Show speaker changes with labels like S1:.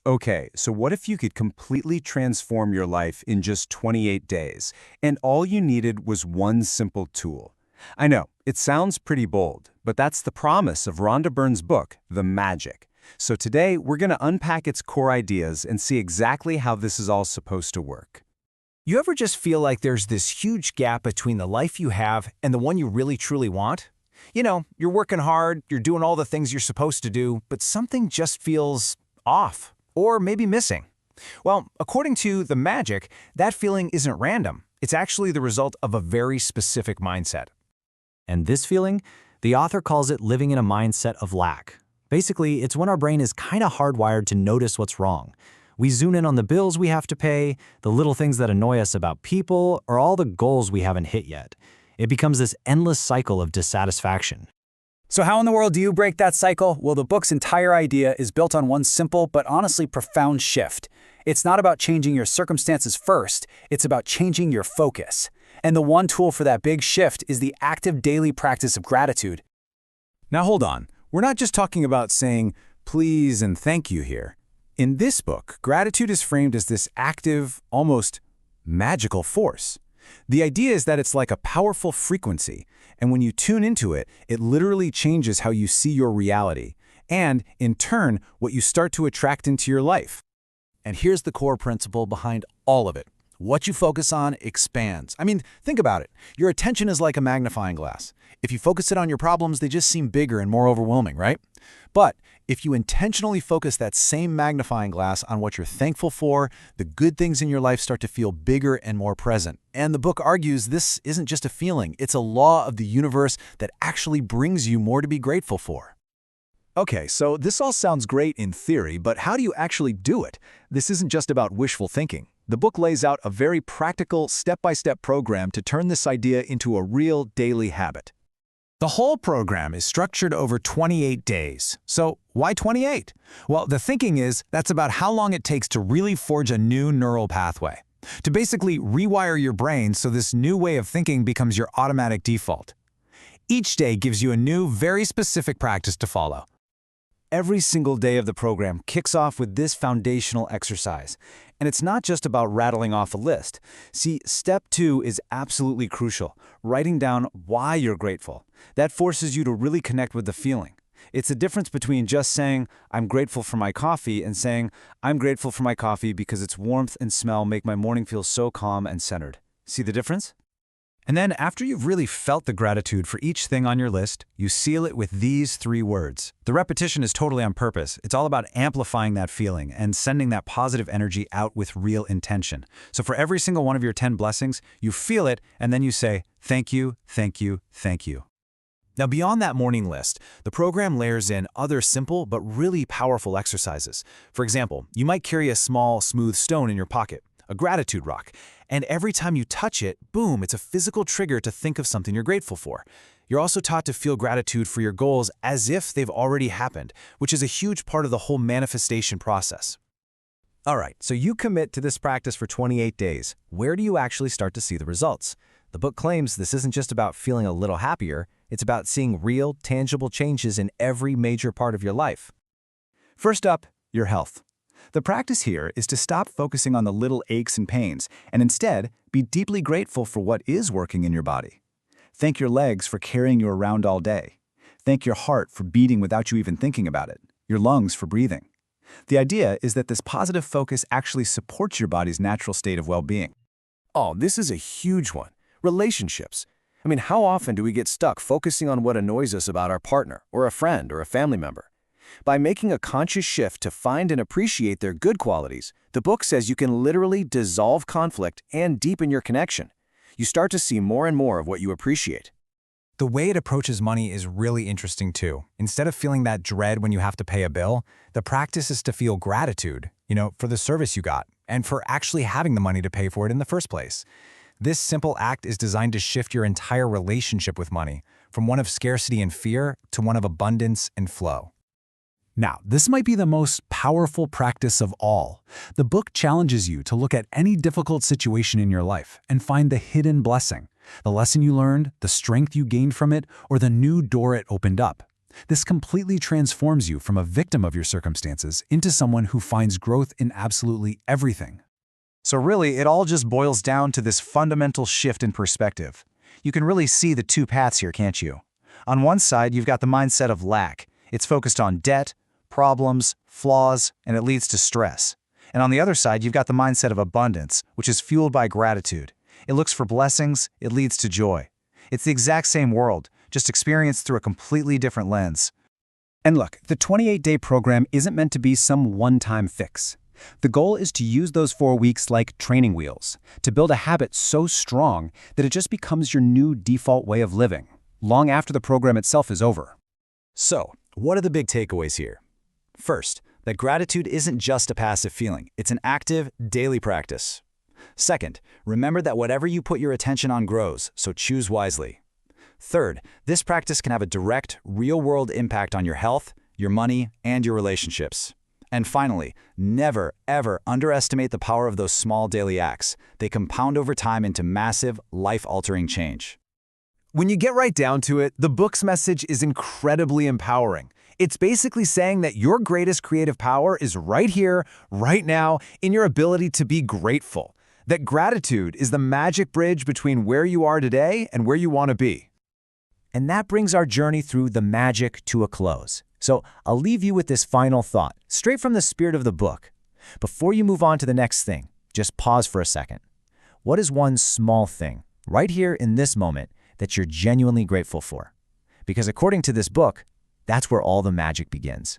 S1: Okay, so what if you could completely transform your life in just 28 days, and all you needed was one simple tool? I know, it sounds pretty bold, but that's the promise of Rhonda Byrne's book, The Magic. So today, we're going to unpack its core ideas and see exactly how this is all supposed to work.
S2: You ever just feel like there's this huge gap between the life you have and the one you really truly want? You know, you're working hard, you're doing all the things you're supposed to do, but something just feels off, or maybe missing. Well, according to The Magic, that feeling isn't random. It's actually the result of a very specific mindset.
S3: And this feeling, the author calls it living in a mindset of lack. Basically, it's when our brain is kind of hardwired to notice what's wrong. We zoom in on the bills we have to pay, the little things that annoy us about people, or all the goals we haven't hit yet. It becomes this endless cycle of dissatisfaction.
S4: So how in the world do you break that cycle? Well, the book's entire idea is built on one simple but honestly profound shift. It's not about changing your circumstances first, it's about changing your focus. And the one tool for that big shift is the active daily practice of gratitude.
S5: Now hold on, we're not just talking about saying please and thank you here. In this book, gratitude is framed as this active, almost magical force. The idea is that it's like a powerful frequency, and when you tune into it, it literally changes how you see your reality, and, in turn, what you start to attract into your life.
S6: And here's the core principle behind all of it. What you focus on expands. I mean, think about it. Your attention is like a magnifying glass. If you focus it on your problems, they just seem bigger and more overwhelming, right? But if you intentionally focus that same magnifying glass on what you're thankful for, the good things in your life start to feel bigger and more present. And the book argues this isn't just a feeling, it's a law of the universe that actually brings you more to be grateful for.
S7: Okay, so this all sounds great in theory, but how do you actually do it? This isn't just about wishful thinking. The book lays out a very practical, step-by-step program to turn this idea into a real daily habit.
S2: The whole program is structured over 28 days. So why 28? Well, the thinking is that's about how long it takes to really forge a new neural pathway, to basically rewire your brain so this new way of thinking becomes your automatic default. Each day gives you a new, very specific practice to follow.
S4: Every single day of the program kicks off with this foundational exercise. And it's not just about rattling off a list. See, step 2 is absolutely crucial, writing down why you're grateful. That forces you to really connect with the feeling. It's the difference between just saying, I'm grateful for my coffee, and saying, I'm grateful for my coffee because its warmth and smell make my morning feel so calm and centered. See the difference?
S2: And then after you've really felt the gratitude for each thing on your list, you seal it with these 3 words. The repetition is totally on purpose. It's all about amplifying that feeling and sending that positive energy out with real intention. So for every single one of your 10 blessings, you feel it and then you say, thank you, thank you, thank you.
S6: Now, beyond that morning list, the program layers in other simple but really powerful exercises. For example, you might carry a small, smooth stone in your pocket, a gratitude rock, and every time you touch it, boom, it's a physical trigger to think of something you're grateful for. You're also taught to feel gratitude for your goals as if they've already happened, which is a huge part of the whole manifestation process.
S3: All right, so you commit to this practice for 28 days. Where do you actually start to see the results? The book claims this isn't just about feeling a little happier, it's about seeing real, tangible changes in every major part of your life.
S7: First up, your health. The practice here is to stop focusing on the little aches and pains, and instead, be deeply grateful for what is working in your body. Thank your legs for carrying you around all day. Thank your heart for beating without you even thinking about it, your lungs for breathing. The idea is that this positive focus actually supports your body's natural state of well-being.
S8: Oh, this is a huge one. Relationships. I mean, how often do we get stuck focusing on what annoys us about our partner, or a friend, or a family member? By making a conscious shift to find and appreciate their good qualities, the book says you can literally dissolve conflict and deepen your connection. You start to see more and more of what you appreciate.
S2: The way it approaches money is really interesting too. Instead of feeling that dread when you have to pay a bill, the practice is to feel gratitude, for the service you got, and for actually having the money to pay for it in the first place. This simple act is designed to shift your entire relationship with money, from one of scarcity and fear to one of abundance and flow.
S5: Now, this might be the most powerful practice of all. The book challenges you to look at any difficult situation in your life and find the hidden blessing, the lesson you learned, the strength you gained from it, or the new door it opened up. This completely transforms you from a victim of your circumstances into someone who finds growth in absolutely everything.
S7: So really, it all just boils down to this fundamental shift in perspective. You can really see the two paths here, can't you? On one side, you've got the mindset of lack. It's focused on debt, problems, flaws, and it leads to stress. And on the other side, you've got the mindset of abundance, which is fueled by gratitude. It looks for blessings, it leads to joy. It's the exact same world, just experienced through a completely different lens.
S1: And look, the 28-day program isn't meant to be some one-time fix. The goal is to use those 4 weeks like training wheels, to build a habit so strong that it just becomes your new default way of living, long after the program itself is over.
S4: So, what are the big takeaways here? First, that gratitude isn't just a passive feeling, it's an active, daily practice. Second, remember that whatever you put your attention on grows, so choose wisely. Third, this practice can have a direct, real-world impact on your health, your money, and your relationships. And finally, never, ever underestimate the power of those small daily acts. They compound over time into massive, life-altering change.
S2: When you get right down to it, the book's message is incredibly empowering. It's basically saying that your greatest creative power is right here, right now, in your ability to be grateful. That gratitude is the magic bridge between where you are today and where you want to be.
S3: And that brings our journey through the magic to a close. So I'll leave you with this final thought, straight from the spirit of the book. Before you move on to the next thing, just pause for a second. What is one small thing, right here in this moment, that you're genuinely grateful for? Because according to this book, that's where all the magic begins.